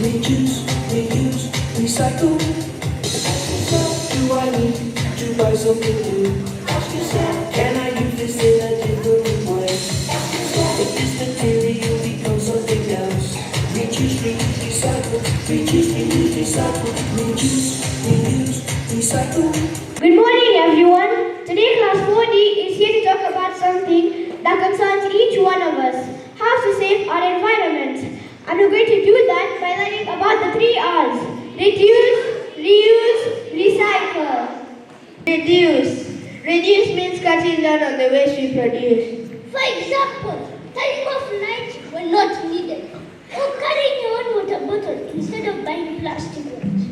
reduce, reuse, recycle. Do I need to buy something new? Ask yourself, can I use this in a different way? If this material becomes something else, reduce, reuse, recycle, reduce, reuse, recycle, reduce, reuse, recycle. Good morning, everyone. Today, Class 4D is here to talk about something that concerns each one of us: how to save our environment. And we're going to do that by learning about the 3 R's: reduce, reuse, recycle. Reduce. Reduce means cutting down on the waste we produce. For example, turning off lights when not needed, or carrying your own water bottle instead of buying plastic ones.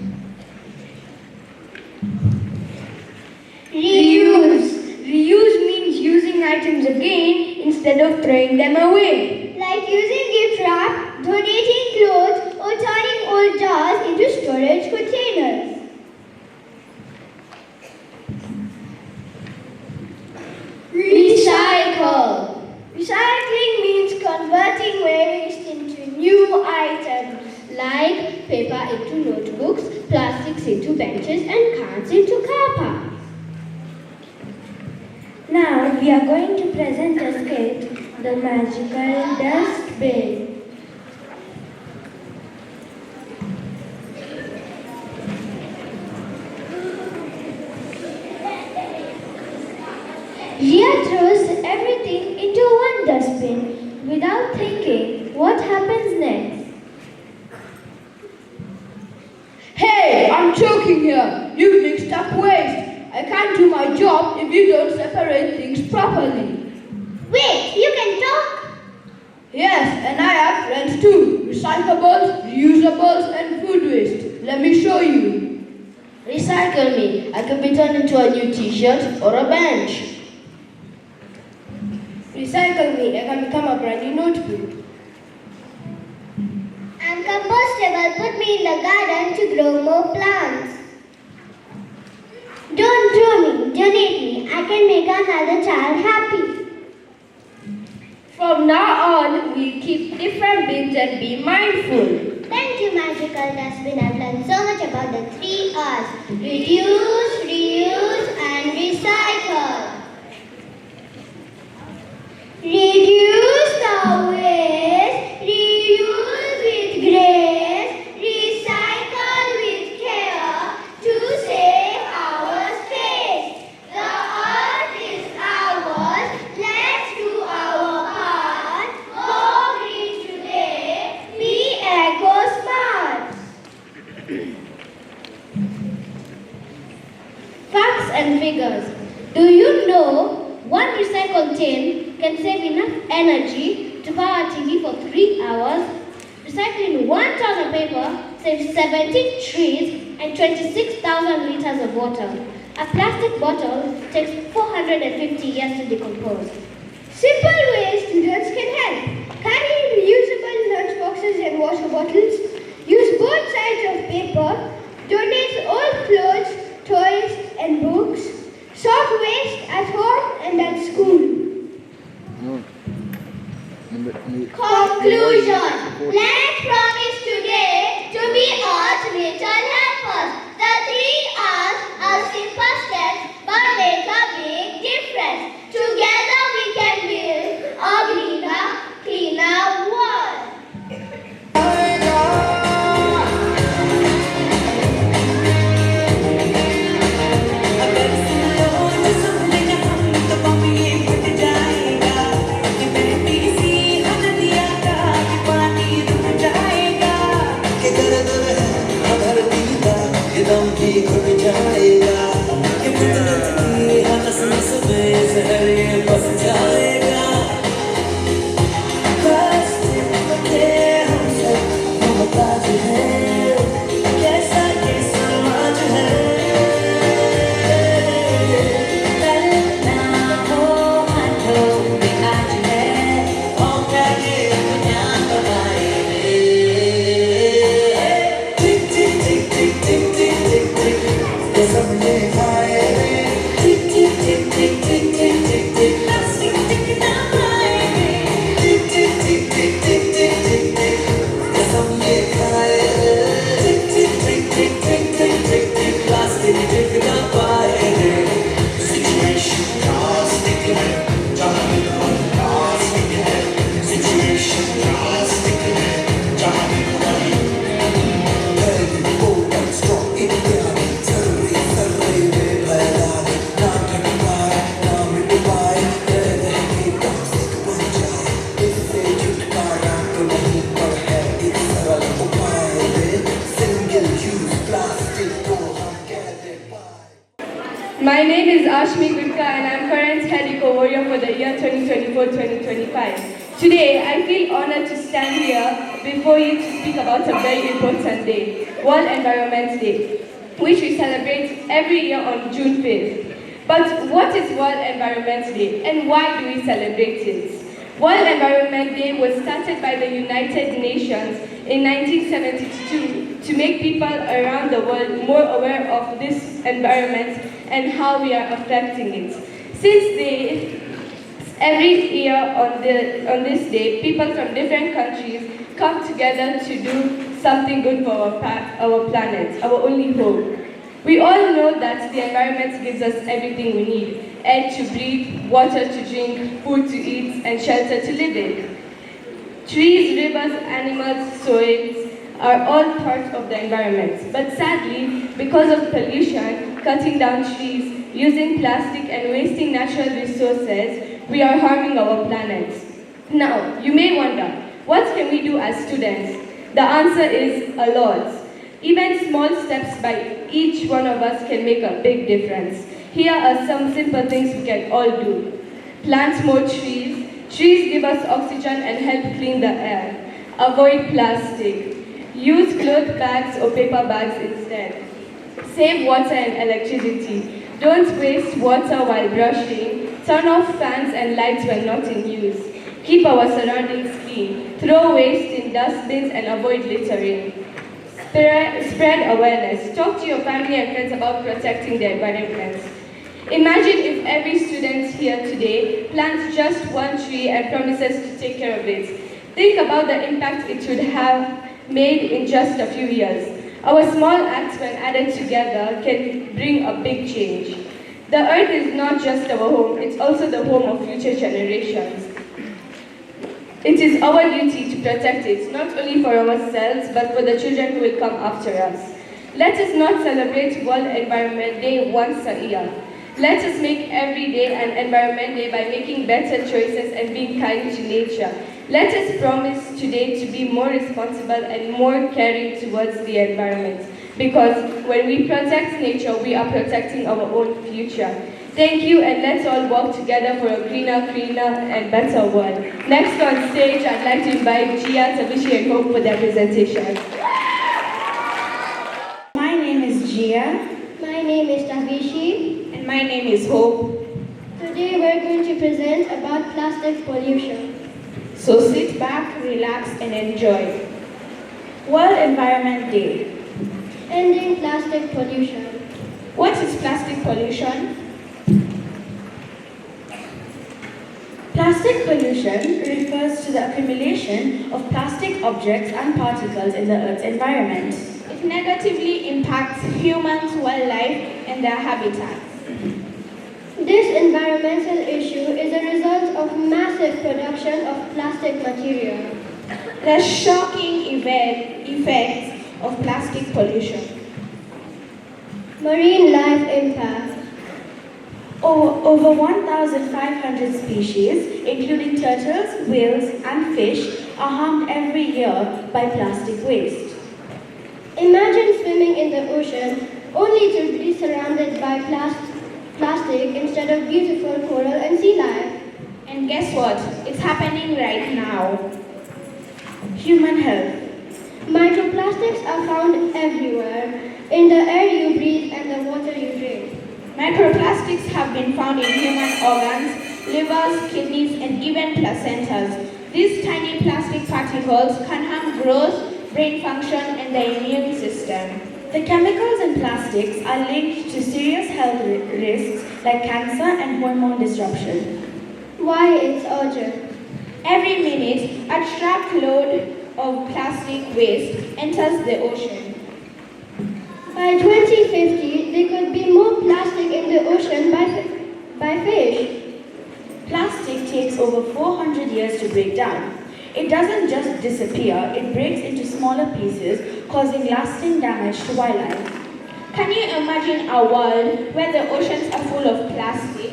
Reuse. Reuse means using items again instead of throwing them away. Like using gift wrap, donating clothes, or turning old jars into storage containers. Recycle. Recycling means converting waste into new items. Like paper into notebooks, plastics into benches, and cards into car parts. Now we are going to present a skit, The Magical Dustbin. Ria throws everything into one dustbin without thinking what happens next. Hey, I'm choking here. You mixed up waste. I can't do my job if you don't separate things properly. Wait, you can talk? Yes, and I have friends too. Recyclables, reusables, and food waste. Let me show you. Recycle me. I could be turned into a new t-shirt or a bench. Recycle me. I can become a brand new notebook. And compostable, put me in the garden to grow more plants. Don't throw me, donate me. I can make another child happy. From now on, we'll keep different bins and be mindful. Thank you, Magical Dustbin. I've learned so much about the 3 R's: reduce, reuse, and recycle. Reduce the waste, reuse with grace, recycle with care to save our space. The earth is ours, let's do our part. Go green today, be eco-smart. Facts and figures. Do you know one recycled tin can save enough energy to power a TV for 3 hours? Recycling 1 ton of paper saves 70 trees and 26,000 liters of water. A plastic bottle takes 450 years to decompose. Simple ways students can help. Carry reusable lunch boxes and water bottles. Use both sides of paper. Donate old clothes, toys, and books. Sort waste at home and at school. Conclusion. Let's promise today to be Earth's little helpers. The 3 R's are simple steps but make a big difference. Together we can build a greener, cleaner world. Yes, I'm name is Ashmi Gurka and I'm current head eco-warrior for the year 2024-2025. Today, I feel honored to stand here before you to speak about a very important day, World Environment Day, which we celebrate every year on June 5th. But what is World Environment Day and why do we celebrate it? World Environment Day was started by the United Nations in 1972 to make people around the world more aware of this environment and how we are affecting it. Every year on this day, people from different countries come together to do something good for our planet, our only home. We all know that the environment gives us everything we need: air to breathe, water to drink, food to eat, and shelter to live in. Trees, rivers, animals, soils are all part of the environment. But sadly, because of pollution, cutting down trees, using plastic, and wasting natural resources, we are harming our planet. Now, you may wonder, what can we do as students? The answer is a lot. Even small steps by each one of us can make a big difference. Here are some simple things we can all do. Plant more trees. Trees give us oxygen and help clean the air. Avoid plastic. Use cloth bags or paper bags instead. Save water and electricity. Don't waste water while brushing. Turn off fans and lights when not in use. Keep our surroundings clean. Throw waste in dustbins and avoid littering. Spread awareness. Talk to your family and friends about protecting the environment. Imagine if every student here today plants just one tree and promises to take care of it. Think about the impact it would have made in just a few years. Our small acts, when added together, can bring a big change. The earth is not just our home, it's also the home of future generations. It is our duty to protect it, not only for ourselves, but for the children who will come after us. Let us not celebrate World Environment Day once a year. Let us make every day an Environment Day by making better choices and being kind to nature. Let us promise today to be more responsible and more caring towards the environment. Because when we protect nature, we are protecting our own future. Thank you, and let's all work together for a greener, cleaner, and better world. Next on stage, I'd like to invite Gia, Tabishi, and Hope for their presentation. My name is Gia. My name is Tavishi. And my name is Hope. Today we're going to present about plastic pollution. So sit back, relax, and enjoy. World Environment Day. Ending plastic pollution. What is plastic pollution? Plastic pollution refers to the accumulation of plastic objects and particles in the Earth's environment. It negatively impacts humans, wildlife, and their habitats. This environmental issue is a result of massive production of plastic material. The shocking effects of plastic pollution. Marine life impact. Over 1,500 species, including turtles, whales, and fish, are harmed every year by plastic waste. Imagine swimming in the ocean only to be surrounded by plastic instead of beautiful coral and sea life. And guess what? It's happening right now. Human health. Microplastics are found everywhere, in the air you breathe and the water you drink. Microplastics have been found in human organs, livers, kidneys, and even placentas. These tiny plastic particles can harm growth, brain function, and the immune system. The chemicals in plastics are linked to serious health risks like cancer and hormone disruption. Why it's urgent? Every minute, a truckload of plastic waste enters the ocean. By 2050, there could be more plastic in the ocean by fish. Plastic takes over 400 years to break down. It doesn't just disappear, it breaks into smaller pieces, causing lasting damage to wildlife. Can you imagine a world where the oceans are full of plastic?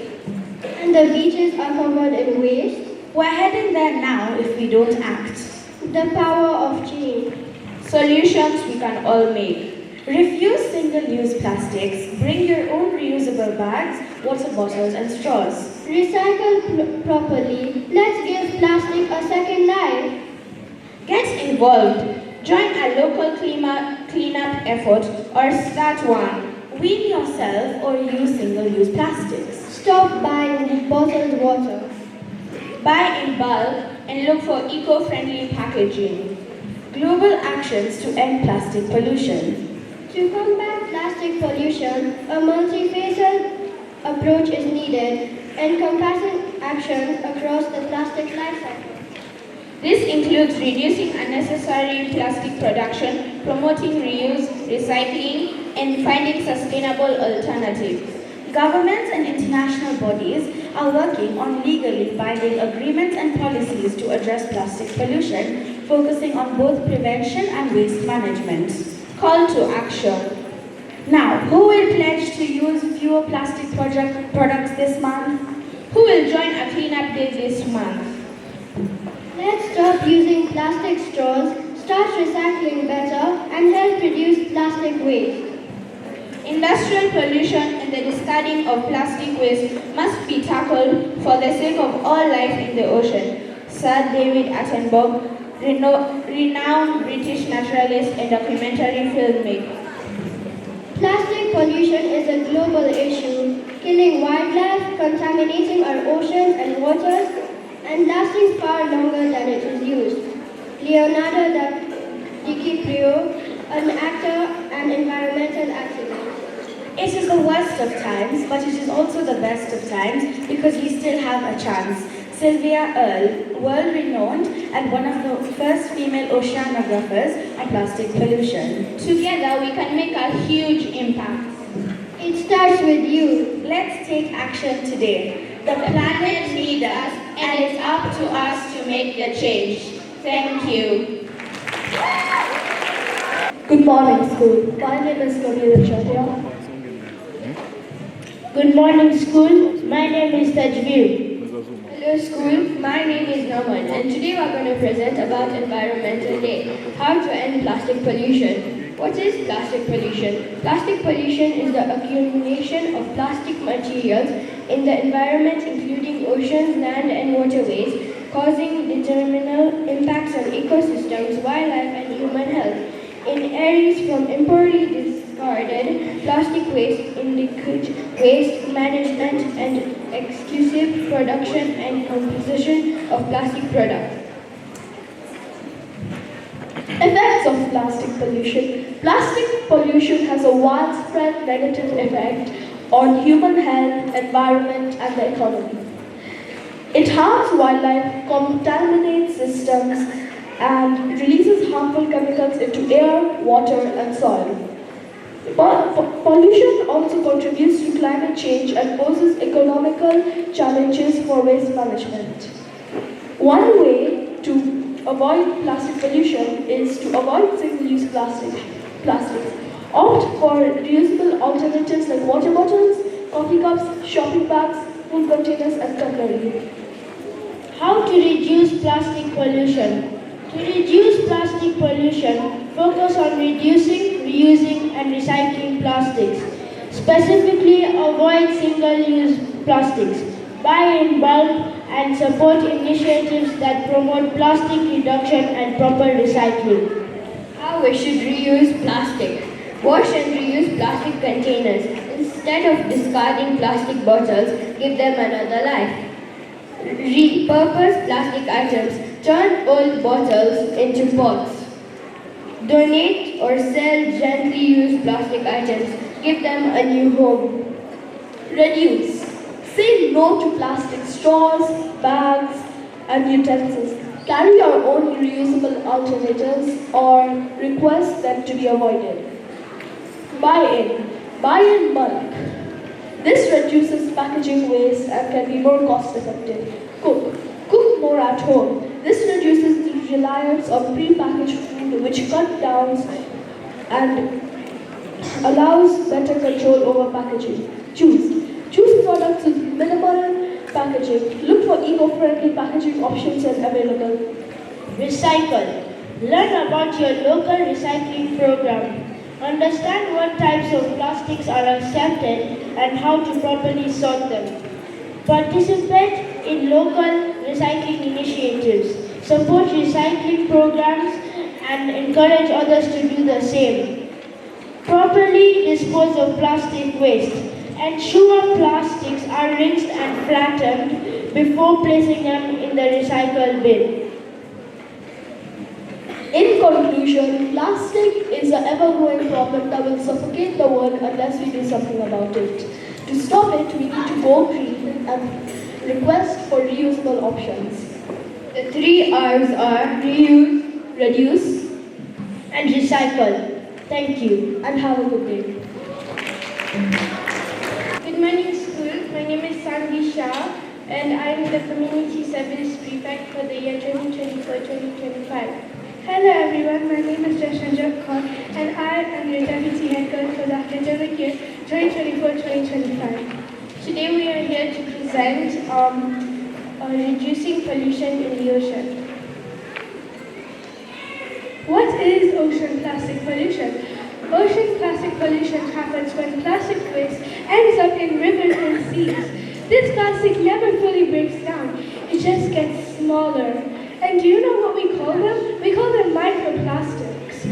And the beaches are covered in waste? We're heading there now if we don't act. The power of change. Solutions we can all make. Refuse single-use plastics. Bring your own reusable bags, water bottles and straws. Recycle properly. Let's give plastic a second life. Get involved. Join a local cleanup effort or start one. Wean yourself or use single-use plastics. Stop buying bottled water. Buy in bulk and look for eco-friendly packaging. Global actions to end plastic pollution. To combat plastic pollution, a multifaceted approach is needed, encompassing actions across the plastic life cycle. This includes reducing unnecessary plastic production, promoting reuse, recycling, and finding sustainable alternatives. Governments and international bodies are working on legally binding agreements and policies to address plastic pollution, focusing on both prevention and waste management. Call to action. Now, who will pledge to use fewer plastic products this month? Who will join a cleanup day this month? Let's stop using plastic straws, start recycling better, and help reduce plastic waste. Industrial pollution and the discarding of plastic waste must be tackled for the sake of all life in the ocean. Sir David Attenborough, renowned British naturalist and documentary filmmaker. Plastic pollution is a global issue, killing wildlife, contaminating our oceans and waters, and lasting far longer than it is used. Leonardo DiCaprio, an actor and environmental activist. It is the worst of times, but it is also the best of times because we still have a chance. Sylvia Earle, world-renowned and one of the first female oceanographers on plastic pollution. Together we can make a huge impact. It starts with you. Let's take action today. The planet needs us and it's up to us to make the change. Thank you. Good morning, school. My name is Nabila Chadia. Good morning, school. My name is Tajveer. Hello school, my name is Norman and today we are going to present about Environmental Day, how to end plastic pollution. What is plastic pollution? Plastic pollution is the accumulation of plastic materials in the environment including oceans, land and waterways, causing detrimental impacts on ecosystems, wildlife and human health. In areas from improperly discarded plastic waste, liquid waste management and exclusive production and composition of plastic products. Effects of plastic pollution. Plastic pollution has a widespread negative effect on human health, environment, and the economy. It harms wildlife, contaminates systems, and releases harmful chemicals into air, water, and soil. Pollution also contributes to climate change and poses economical challenges for waste management. One way to avoid plastic pollution is to avoid single-use plastics. Opt for reusable alternatives like water bottles, coffee cups, shopping bags, food containers, and cutlery. How to reduce plastic pollution? To reduce plastic pollution, focus on reducing, reusing and recycling plastics. Specifically, avoid single-use plastics. Buy in bulk and support initiatives that promote plastic reduction and proper recycling. How we should reuse plastic. Wash and reuse plastic containers. Instead of discarding plastic bottles, give them another life. Repurpose plastic items. Turn old bottles into pots. Donate or sell gently used plastic items. Give them a new home. Reduce. Say no to plastic straws, bags, and utensils. Carry your own reusable alternatives or request them to be avoided. Buy in. Buy in bulk. This reduces packaging waste and can be more cost effective. Cook. Cook more at home. This reduces the reliance on pre-packaged food, which cut down and allows better control over packaging. Choose products with minimal packaging. Look for eco-friendly packaging options and available. Recycle. Learn about your local recycling program. Understand what types of plastics are accepted and how to properly sort them. Participate in local recycling initiatives. Support recycling programs and encourage others to do the same. Properly dispose of plastic waste. Ensure plastics are rinsed and flattened before placing them in the recycle bin. In conclusion, plastic is an ever-growing problem that will suffocate the world unless we do something about it. To stop it, we need to go green and request for reusable options. The 3 R's are reuse, reduce, And recycle. Thank you. And have a good day. Good morning, school. My name is Sanvi Shah, and I am the Community Service Prefect for the year 2024-2025. Hello, everyone. My name is Jashanjot Kaur, and I am your Deputy Head Girl for the academic year 2024-2025. Today, we are here to present reducing pollution in the ocean. What is ocean plastic pollution? Ocean plastic pollution happens when plastic waste ends up in rivers and seas. This plastic never fully breaks down. It just gets smaller. And do you know what we call them? We call them microplastics.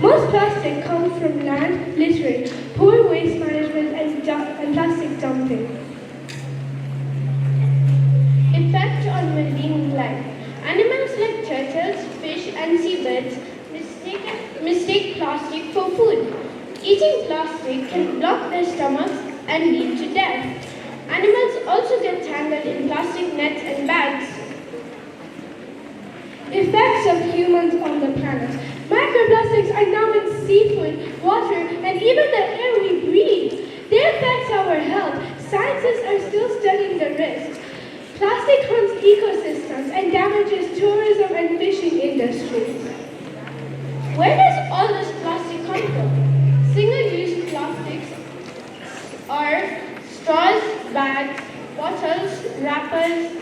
Most plastic comes from land littering, poor waste management, and plastic dumping. Effect on marine life. Animals like turtles, fish, and seabirds mistake plastic for food. Eating plastic can block their stomachs and lead to death. Animals also get tangled in plastic nets and bags. Effects of humans on the planet. Microplastics are now in seafood, water, and even the air we breathe. They affect our health. Scientists are still studying the risks. Plastic harms ecosystems and damages tourism and fishing industries. Where does all this plastic come from? Single-use plastics are straws, bags, bottles, wrappers,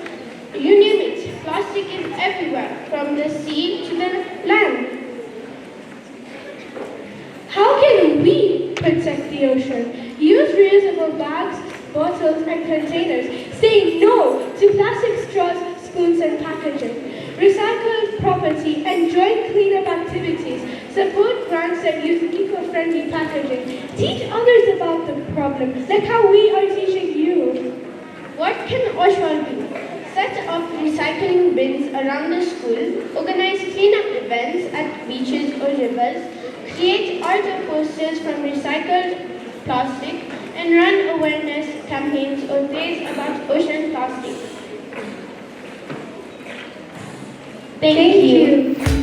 you name it. Plastic is everywhere, from the sea to the land. How can we protect the ocean? Use reusable bags, bottles, and containers. Say no to plastic straws, spoons, and packaging. Recycle property and join cleanup activities. Support grants that use eco-friendly packaging. Teach others about the problem, like how we are teaching you. What can Oshwal do? Set up recycling bins around the school, organize cleanup events at beaches or rivers, create art or posters from recycled plastic, and run awareness campaigns or days about ocean plastic. Thank you.